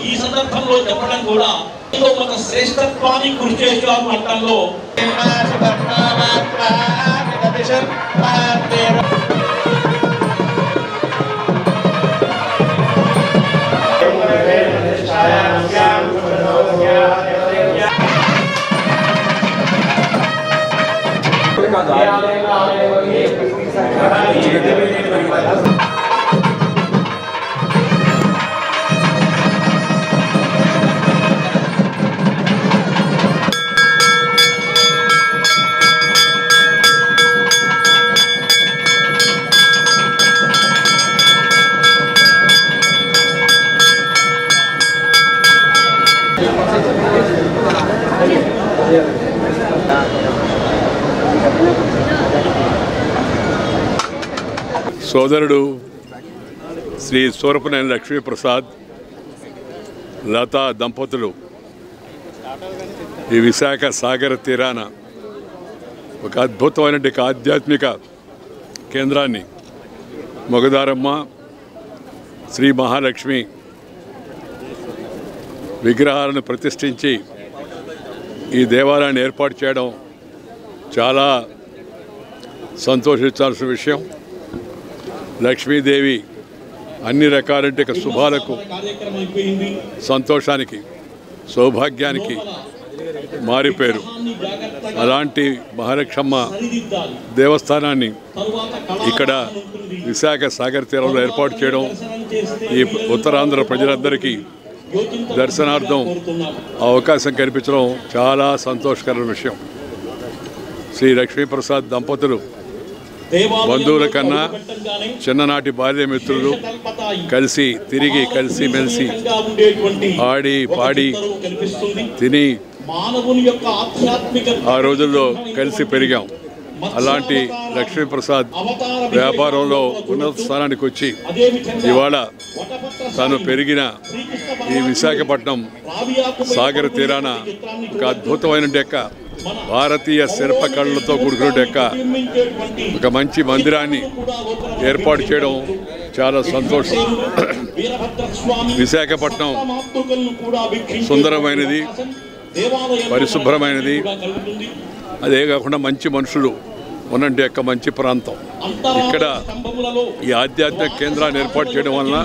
ఈ సందర్భంలో చెప్పడం కూడా ఒక శ్రేష్టత్వాన్ని కృషి చేసేవారు అంటంలో సోదరుడు శ్రీ సూరపనేని లక్ష్మీప్రసాద్ లతా దంపతులు ఈ విశాఖ సాగర తీరాన ఒక అద్భుతమైన ఆధ్యాత్మిక కేంద్రాన్ని మొగదారమ్మ శ్రీ మహాలక్ష్మి విగ్రహాలను ప్రతిష్ఠించి ఈ దేవాలయాన్ని ఏర్పాటు చేయడం చాలా సంతోషించాల్సిన విషయం. లక్ష్మీదేవి అన్ని రకాలంటే శుభాలకు, సంతోషానికి, సౌభాగ్యానికి మారిపోయారు. అలాంటి మహాలక్ష్మమ్మ దేవస్థానాన్ని ఇక్కడ విశాఖ సాగర్ తీరంలో ఏర్పాటు చేయడం ఈ ఉత్తరాంధ్ర ప్రజలందరికీ దర్శనార్థం అవకాశం కల్పించడం చాలా సంతోషకరమైన విషయం. శ్రీ లక్ష్మీప్రసాద్ దంపతులు బంధువుల కన్నా చిన్ననాటి బాల్య మిత్రులు, కలిసిమెలిసి ఆడి పాడి తిని ఆ రోజుల్లో కలిసి పెరిగాం. అలాంటి లక్ష్మీప్రసాద్ వ్యాపారంలో ఉన్నత స్థానానికి వచ్చి ఇవాళ తాను పెరిగిన ఈ విశాఖపట్నం సాగర తీరాన ఒక అద్భుతమైన డెక్క, భారతీయ శిల్పకళలతో కూడుకున్న డెక్క, ఒక మంచి మందిరాన్ని ఏర్పాటు చేయడం చాలా సంతోషం. విశాఖపట్నం సుందరమైనది, పరిశుభ్రమైనది, అదే కాకుండా మంచి మనుషులు ఉన్నంటే యొక్క మంచి ప్రాంతం. ఇక్కడ ఈ ఆధ్యాత్మిక కేంద్రాన్ని ఏర్పాటు చేయడం వలన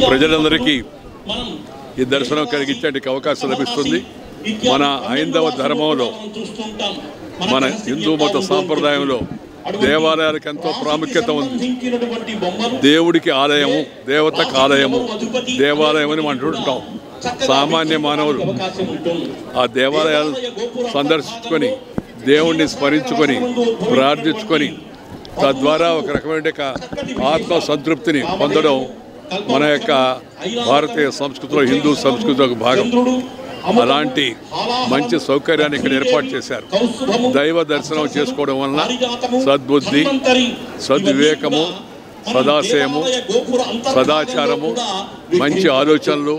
ప్రజలందరికీ ఈ దర్శనం కలిగించే అవకాశం లభిస్తుంది. మన హైందవ ధర్మంలో, మన హిందూ మత సాంప్రదాయంలో దేవాలయాలకు ఎంతో ప్రాముఖ్యత ఉంది. దేవుడికి ఆలయము, దేవతకు ఆలయము, దేవాలయం అని అంటుంటాం. సామాన్య మానవులు ఆ దేవాలయాలు సందర్శించుకొని దేవుణ్ణి స్మరించుకొని ప్రార్థించుకొని తద్వారా ఒక రకమైన ఆత్మ సంతృప్తిని పొందడం మన యొక్క భారతీయ సంస్కృతిలో, హిందూ సంస్కృతిలో ఒక భాగం. అలాంటి మంచి సౌకర్యాన్ని ఇక్కడ ఏర్పాటు చేశారు. దైవ దర్శనం చేసుకోవడం వలన సద్బుద్ధి, సద్వివేకము, సదాశయము, సదాచారము, మంచి ఆలోచనలు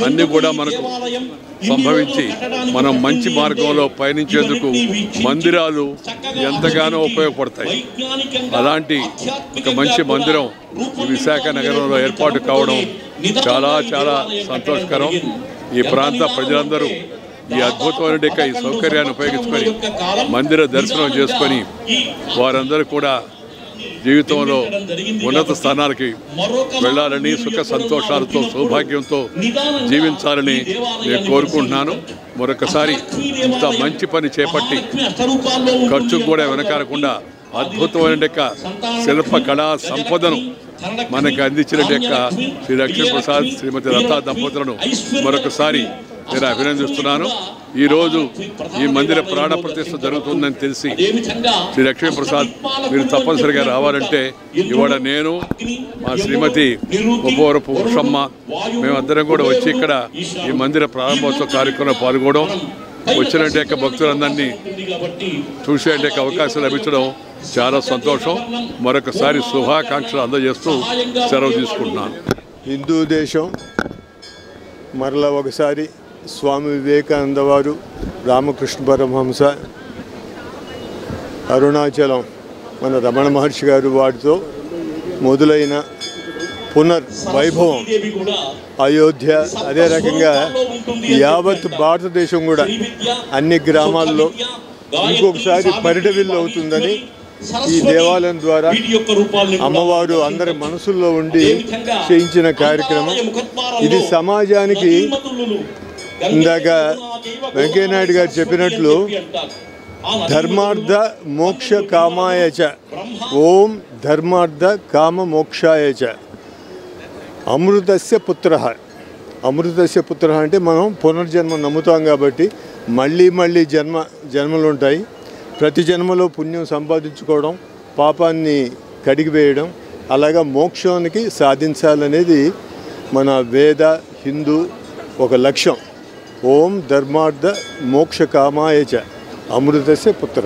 అన్నీ కూడా మనకు సంభవించి మనం మంచి మార్గంలో పయనించేందుకు మందిరాలు ఎంతగానో ఉపయోగపడతాయి. అలాంటి ఒక మంచి మందిరం ఈ విశాఖ నగరంలో ఏర్పాటు కావడం చాలా చాలా సంతోషకరం. ఈ ప్రాంత ప్రజలందరూ ఈ అద్భుతమైన ఈ సౌకర్యాన్ని ఉపయోగించుకొని మందిర దర్శనం చేసుకొని వారందరూ కూడా జీవితంలో ఉన్నత స్థానాలకి వెళ్ళాలని, సుఖ సంతోషాలతో, సౌభాగ్యంతో జీవించాలని నేను కోరుకుంటున్నాను. మరొకసారి ఇంత మంచి పని చేపట్టి ఖర్చు కూడా వెనకాడకుండా అద్భుతమైన శిల్ప కళా సంపదను మనకు అందించిన శ్రీ లక్ష్మీప్రసాద్, శ్రీమతి లతా దంపతులను మరొకసారి నేను అభినందిస్తున్నాను. ఈరోజు ఈ మందిర ప్రాణ ప్రతిష్ఠ జరుగుతుందని తెలిసి శ్రీ లక్ష్మీప్రసాద్ మీరు తప్పనిసరిగా రావాలంటే ఇవాళ నేను, మా శ్రీమతి ఉపవరపు వర్షమ్మ, మేమందరం కూడా వచ్చి ఇక్కడ ఈ మందిర ప్రారంభోత్సవ కార్యక్రమంలో పాల్గొనడం, వచ్చిన భక్తులందరినీ చూసే అవకాశం లభించడం చాలా సంతోషం. మరొకసారి శుభాకాంక్షలు అందజేస్తూ సెలవు తీసుకుంటున్నాను. హిందూ దేశం మరలా ఒకసారి స్వామి వివేకానంద వారు, రామకృష్ణ పరమహంస అరుణాచలం మన రమణ మహర్షి గారు వాటితో మొదలైన పునర్వైభవం అయోధ్య, అదే రకంగా యావత్ భారతదేశం కూడా అన్ని గ్రామాల్లో ఇంకొకసారి పరిడవిల్లు అవుతుందని ఈ దేవాలయం ద్వారా అమ్మవారు అందరి మనసుల్లో ఉండి చేయించిన కార్యక్రమం ఇది. సమాజానికి ఇందాక వెంకయ్యనాయుడు గారు చెప్పినట్లు ధర్మార్థ మోక్ష కామాయచ, ఓం ధర్మార్థ కామ మోక్షాయచ అమృతస్య పుత్ర. అమృతస్య పుత్ర అంటే మనం పునర్జన్మ నమ్ముతాం కాబట్టి మళ్ళీ జన్మలు ఉంటాయి. ప్రతి జన్మలో పుణ్యం సంపాదించుకోవడం, పాపాన్ని కడిగివేయడం, అలాగా మోక్షానికి సాధించాలనేది మన వేద హిందూ ఒక లక్ష్యం. ఓం ధర్మార్థ మోక్ష కామాయచ అమృతస్య పుత్ర.